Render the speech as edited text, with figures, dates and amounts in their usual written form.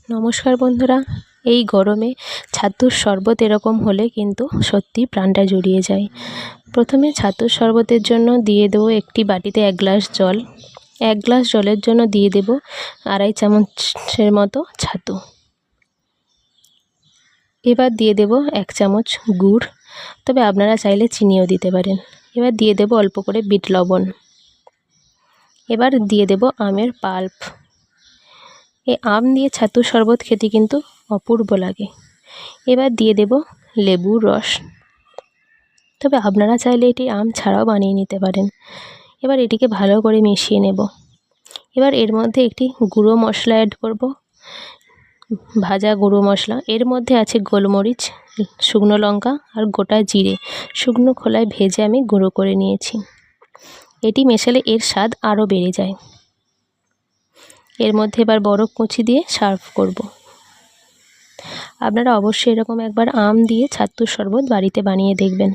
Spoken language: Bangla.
নমস্কার বন্ধুরা, এই গরমে ছাতুর শরবত এরকম হলে কিন্তু সত্যি প্রাণটা জুড়িয়ে যায়। প্রথমে ছাতুর শরবতের জন্য দিয়ে দেবো একটি বাটিতে 1 গ্লাস জল। 1 গ্লাস জলের জন্য দিয়ে দেব 2.5 চামচের মতো ছাতু। এবার দিয়ে দেব 1 চামচ গুড়, তবে আপনারা চাইলে চিনিও দিতে পারেন। এবার দিয়ে দেব অল্প করে বিট লবণ। এবার দিয়ে দেব আমের পাল্প। এই আম দিয়ে ছাতুর শরবত খেতে কিন্তু অপূর্ব লাগে। এবার দিয়ে দেব লেবুর রস, তবে আপনারা চাইলে এটি আম ছাড়াও বানিয়ে নিতে পারেন। এবার এটিকে ভালো করে মিশিয়ে নেব। এবার এর মধ্যে একটি গুঁড়ো মশলা অ্যাড করব, ভাজা গুঁড়ো মশলা। এর মধ্যে আছে গোলমরিচ, শুকনো লঙ্কা আর গোটা জিরে শুকনো খোলায় ভেজে আমি গুঁড়ো করে নিয়েছি। এটি মেশালে এর স্বাদ আরও বেড়ে যায়। এর মধ্যে এবার বরফ কুচি দিয়ে সার্ভ করব। আপনারা অবশ্যই এরকম একবার আম দিয়ে ছাতুর শরবত বাড়িতে বানিয়ে দেখবেন।